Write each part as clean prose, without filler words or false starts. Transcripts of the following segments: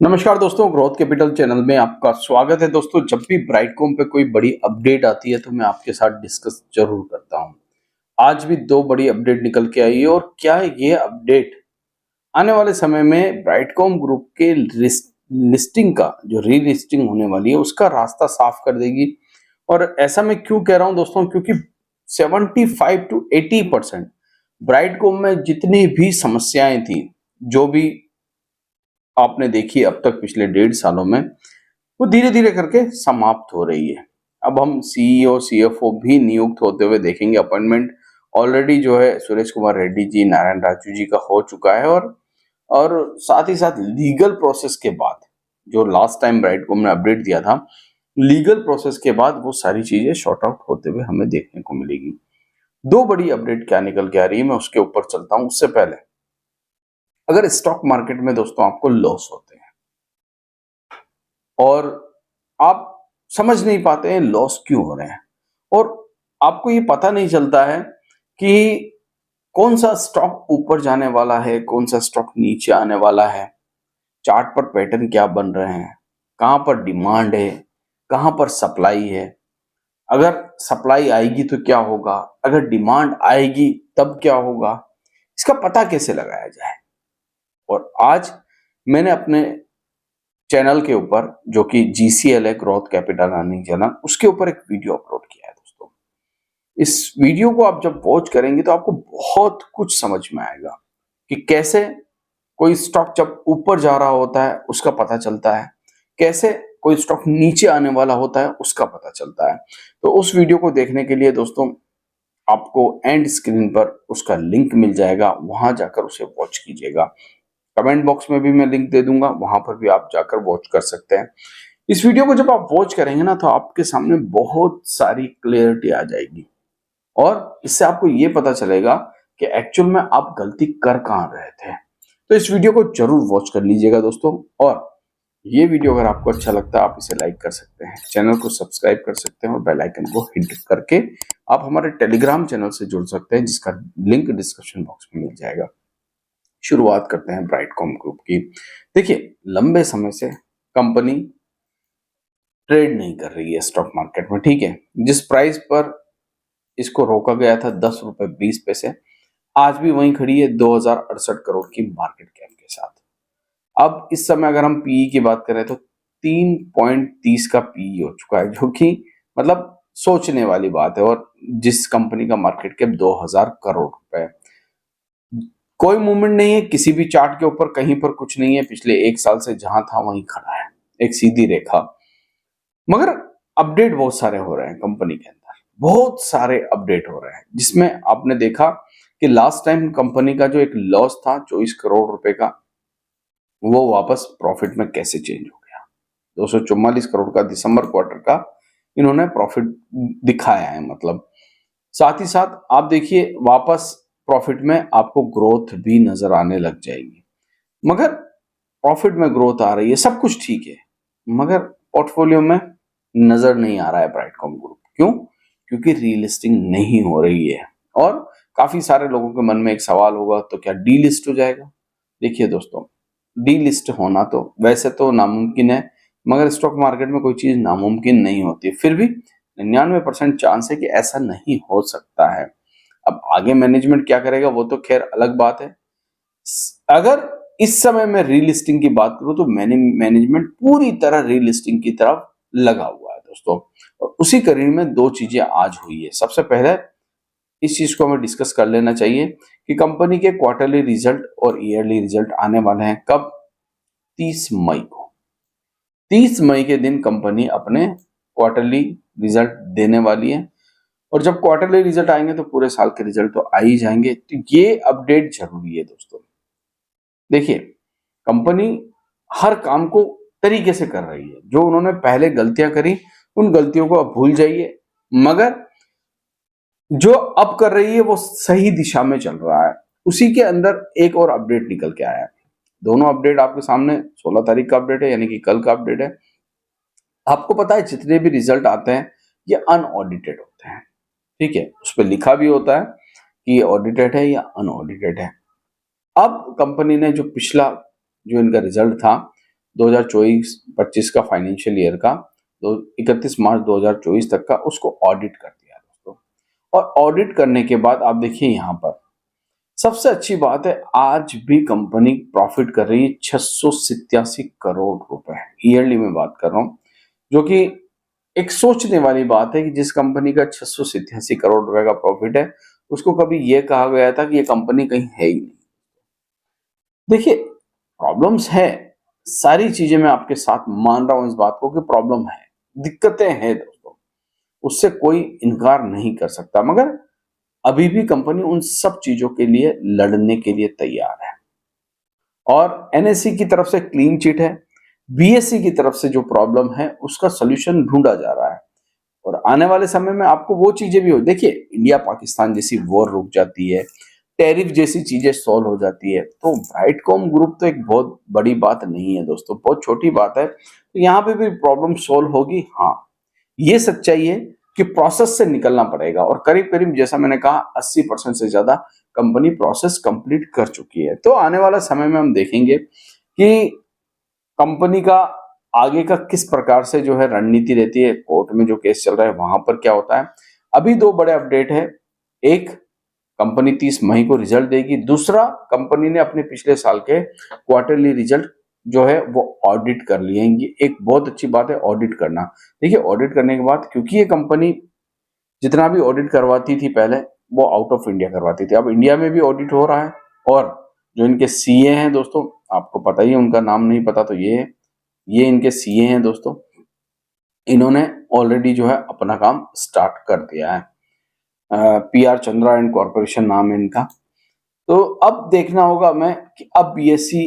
नमस्कार दोस्तों, growth capital channel में आपका स्वागत है। दोस्तों, जब भी ब्राइटकॉम पे कोई बड़ी अपडेट आती है तो मैं आपके साथ डिस्कस जरूर करता हूं। आज भी दो बड़ी अपडेट निकल के आई है और क्या ये अपडेट आने वाले समय में ब्राइटकॉम ग्रुप के लिस्टिंग का जो री लिस्टिंग होने वाली है उसका रास्ता साफ कर देगी। और ऐसा मैं क्यों कह रहा हूं दोस्तों, क्योंकि 75 to 80% ब्राइटकॉम में जितनी भी समस्याएं थी, जो भी आपने देखी अब तक पिछले 1.5 सालों में, वो धीरे धीरे करके समाप्त हो रही है। अब हम सीईओ सीएफओ भी नियुक्त होते हुए देखेंगे। अपॉइंटमेंट ऑलरेडी जो है सुरेश कुमार रेड्डी जी, नारायण राजू जी का हो चुका है। और साथ ही साथ लीगल प्रोसेस के बाद, जो लास्ट टाइम ब्राइटकॉम ने अपडेट दिया था, लीगल प्रोसेस के बाद वो सारी चीजें शॉर्ट आउट होते हुए हमें देखने को मिलेगी। दो बड़ी अपडेट क्या निकल के आ रही है, मैं उसके ऊपर चलता हूं। उससे पहले, अगर स्टॉक मार्केट में दोस्तों आपको लॉस होते हैं और आप समझ नहीं पाते हैं लॉस क्यों हो रहे हैं, और आपको ये पता नहीं चलता है कि कौन सा स्टॉक ऊपर जाने वाला है, कौन सा स्टॉक नीचे आने वाला है, चार्ट पर पैटर्न क्या बन रहे हैं, कहां पर डिमांड है, कहां पर सप्लाई है, अगर सप्लाई आएगी तो क्या होगा, अगर डिमांड आएगी तब क्या होगा, इसका पता कैसे लगाया जाए। और आज मैंने अपने चैनल के ऊपर, जो कि जीसीएल है, ग्रोथ कैपिटल अर्निंग चैनल, उसके ऊपर एक वीडियो अपलोड किया है दोस्तों। इस वीडियो को आप जब वॉच करेंगे तो आपको बहुत कुछ समझ में आएगा कि कैसे कोई स्टॉक जब ऊपर जा रहा होता है उसका पता चलता है, कैसे कोई स्टॉक नीचे आने वाला होता है उसका पता चलता है। तो उस वीडियो को देखने के लिए दोस्तों आपको एंड स्क्रीन पर उसका लिंक मिल जाएगा, वहां जाकर उसे वॉच कीजिएगा। कमेंट बॉक्स में भी मैं लिंक दे दूंगा, वहां पर भी आप जाकर वॉच कर सकते हैं। इस वीडियो को जब आप वॉच करेंगे ना, तो आपके सामने बहुत सारी क्लियरिटी आ जाएगी और इससे आपको ये पता चलेगा कि एक्चुअल में आप गलती कर कहां रहे थे। तो इस वीडियो को जरूर वॉच कर लीजिएगा दोस्तों। और ये वीडियो अगर आपको अच्छा लगता है, आप इसे लाइक कर सकते हैं, चैनल को सब्सक्राइब कर सकते हैं और बेल आइकन को हिट करके आप हमारे टेलीग्राम चैनल से जुड़ सकते हैं, जिसका लिंक डिस्क्रिप्शन बॉक्स में मिल जाएगा। शुरुआत करते हैं ब्राइटकॉम ग्रुप की। देखिए, लंबे समय से कंपनी ट्रेड नहीं कर रही है स्टॉक मार्केट में, ठीक है। जिस प्राइस पर इसको रोका गया था 10 रुपए 20 पैसे, आज भी वहीं खड़ी है 2068 करोड़ की मार्केट कैप के साथ। अब इस समय अगर हम पीई की बात करें तो 3.30 का पीई हो चुका है, जो कि मतलब सोचने वाली बात है। और जिस कंपनी का मार्केट कैप 2000 करोड़ रुपए, कोई मूवमेंट नहीं है किसी भी चार्ट के ऊपर, कहीं पर कुछ नहीं है। पिछले 1 साल से जहां था वहीं खड़ा है, एक सीधी रेखा। मगर अपडेट बहुत सारे हो रहे हैं कंपनी के अंदर, बहुत सारे अपडेट हो रहे हैं, जिसमें आपने देखा कि लास्ट टाइम कंपनी का जो एक लॉस था 24 करोड़ रुपए का, वो वापस प्रॉफिट में कैसे चेंज हो गया। 244 करोड़ का दिसंबर क्वार्टर का इन्होंने प्रॉफिट दिखाया है, मतलब। साथ ही साथ आप देखिए, वापस प्रॉफिट में आपको ग्रोथ भी नजर आने लग जाएगी। मगर प्रॉफिट में ग्रोथ आ रही है, सब कुछ ठीक है, मगर पोर्टफोलियो में नजर नहीं आ रहा है ब्राइटकॉम ग्रुप। क्यों? क्योंकि रीलिस्टिंग नहीं हो रही है। और काफी सारे लोगों के मन में एक सवाल होगा, तो क्या डी लिस्ट हो जाएगा? देखिए दोस्तों, डी लिस्ट होना तो वैसे तो नामुमकिन है, मगर स्टॉक मार्केट में कोई चीज नामुमकिन नहीं होती। फिर भी 99% चांस है कि ऐसा नहीं हो सकता है। अब आगे मैनेजमेंट क्या करेगा वो तो खैर अलग बात है। अगर इस समय मैं रीलिस्टिंग की बात करूं तो मैनेजमेंट पूरी तरह रीलिस्टिंग की तरफ लगा हुआ है दोस्तों। और उसी कड़ी में दो चीजें आज हुई है। सबसे पहले इस चीज को हमें डिस्कस कर लेना चाहिए कि कंपनी के क्वार्टरली रिजल्ट और ईयरली रिजल्ट आने वाले हैं कब? 30 मई को। 30 मई के दिन कंपनी अपने क्वार्टरली रिजल्ट देने वाली है। और जब क्वार्टरली रिजल्ट आएंगे तो पूरे साल के रिजल्ट तो आ ही जाएंगे। तो ये अपडेट जरूरी है दोस्तों। देखिए, कंपनी हर काम को तरीके से कर रही है। जो उन्होंने पहले गलतियां करी, उन गलतियों को अब भूल जाइए, मगर जो अब कर रही है वो सही दिशा में चल रहा है। उसी के अंदर एक और अपडेट निकल के आया है। दोनों अपडेट आपके सामने, 16 तारीख का अपडेट है, यानी कि कल का अपडेट है। आपको पता है जितने भी रिजल्ट आते हैं ये अनऑडिटेड होते हैं, ठीक है। उस पर लिखा भी होता है कि ये ऑडिटेड है या अनऑडिटेड है। अब कंपनी ने जो पिछला जो इनका रिजल्ट था 2024-25 का फाइनेंशियल ईयर का 31 मार्च 2024 तक का उसको ऑडिट कर दिया दोस्तों। और ऑडिट करने के बाद आप देखिए यहाँ पर सबसे अच्छी बात है, आज भी कंपनी प्रॉफिट कर रही है 687 करोड़ रुपए, ईयरली में बात कर रहा हूं, जो कि एक सोचने वाली बात है कि जिस कंपनी का 687 करोड़ रुपए का प्रॉफिट है, उसको कभी यह कहा गया था कि ये कंपनी कहीं है ही नहीं। देखिए, प्रॉब्लम्स है, सारी चीजें मैं आपके साथ मान रहा हूं इस बात को कि प्रॉब्लम है, दिक्कतें हैं दोस्तों, उससे कोई इनकार नहीं कर सकता, मगर अभी भी कंपनी उन सब चीजों के लिए लड़ने के लिए तैयार है। और एनएससी की तरफ से क्लीन चिट है, बीएससी की तरफ से जो प्रॉब्लम है उसका सोल्यूशन ढूंढा जा रहा है। और आने वाले समय में आपको वो चीजें भी हो, देखिए इंडिया पाकिस्तान जैसी वॉर रुक जाती है, टैरिफ जैसी चीजें सॉल्व हो जाती है, तो ब्राइटकॉम ग्रुप तो एक बहुत बड़ी बात नहीं है दोस्तों, बहुत छोटी बात है। तो यहाँ पे भी प्रॉब्लम सॉल्व होगी, हाँ, ये सच्चाई है कि प्रोसेस से निकलना पड़ेगा। और करीब करीब जैसा मैंने कहा 80% से ज्यादा कंपनी प्रोसेस कंप्लीट कर चुकी है। तो आने वाला समय में हम देखेंगे कि कंपनी का आगे का किस प्रकार से जो है रणनीति रहती है, कोर्ट में जो केस चल रहा है वहां पर क्या होता है। अभी दो बड़े अपडेट है, एक, कंपनी 30 मई को रिजल्ट देगी, दूसरा, कंपनी ने अपने पिछले साल के क्वार्टरली रिजल्ट जो है वो ऑडिट कर लिए हैं। ये एक बहुत अच्छी बात है, ऑडिट करना। देखिए, ऑडिट करने के बाद, क्योंकि ये कंपनी जितना भी ऑडिट करवाती थी पहले, वो आउट ऑफ इंडिया करवाती थी, अब इंडिया में भी ऑडिट हो रहा है। और जो इनके सीए हैं दोस्तों, आपको पता ही है, उनका नाम नहीं पता तो ये इनके सीए हैं दोस्तों, इन्होंने ऑलरेडी जो है अपना काम स्टार्ट कर दिया है। PR चंद्रा एंड कॉर्पोरेशन नाम है इनका। तो अब देखना होगा मैं कि अब बीएससी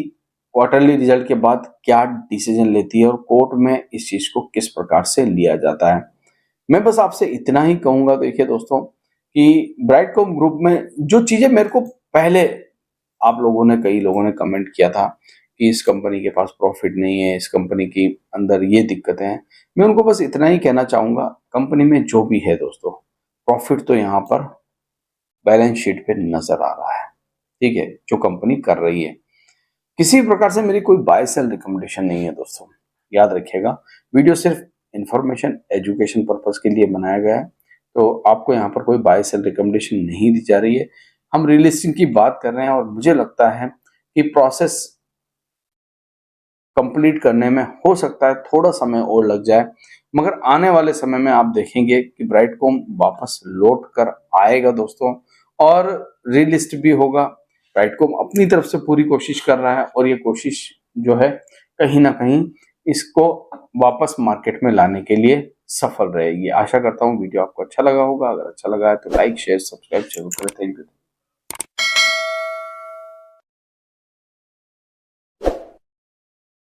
क्वार्टरली रिजल्ट के बाद क्या डिसीजन लेती है और कोर्ट में इस चीज को किस प्रकार से लिया जाता है। मैं बस आपसे इतना ही कहूंगा, देखिए दोस्तों, कि ब्राइटकॉम ग्रुप में जो चीजें मेरे को पहले आप लोगों ने, कई लोगों ने कमेंट किया था कि इस कंपनी के पास प्रॉफिट नहीं है, इस कंपनी की अंदर ये दिक्कतें हैं, मैं उनको बस इतना ही कहना चाहूंगा, कंपनी में जो भी है दोस्तों, प्रॉफिट तो यहाँ पर बैलेंस शीट पे नजर आ रहा है, ठीक है, जो कंपनी कर रही है। किसी प्रकार से मेरी कोई बाय सेल रिकमेंडेशन नहीं है दोस्तों, याद रखिएगा। वीडियो सिर्फ इंफॉर्मेशन एजुकेशन पर्पस के लिए बनाया गया है, तो आपको यहाँ पर कोई बाय सेल रिकमेंडेशन नहीं दी जा रही है। हम रिलिस्टिंग की बात कर रहे हैं और मुझे लगता है कि प्रोसेस कंप्लीट करने में हो सकता है थोड़ा समय और लग जाए, मगर आने वाले समय में आप देखेंगे कि ब्राइटकॉम वापस लौट कर आएगा दोस्तों, और रिलिस्ट भी होगा। ब्राइटकॉम अपनी तरफ से पूरी कोशिश कर रहा है और ये कोशिश जो है कहीं ना कहीं इसको वापस मार्केट में लाने के लिए सफल रहेगी। आशा करता हूँ वीडियो आपको अच्छा लगा होगा, अगर अच्छा लगा है तो लाइक शेयर सब्सक्राइब जरूर करें। Thank you.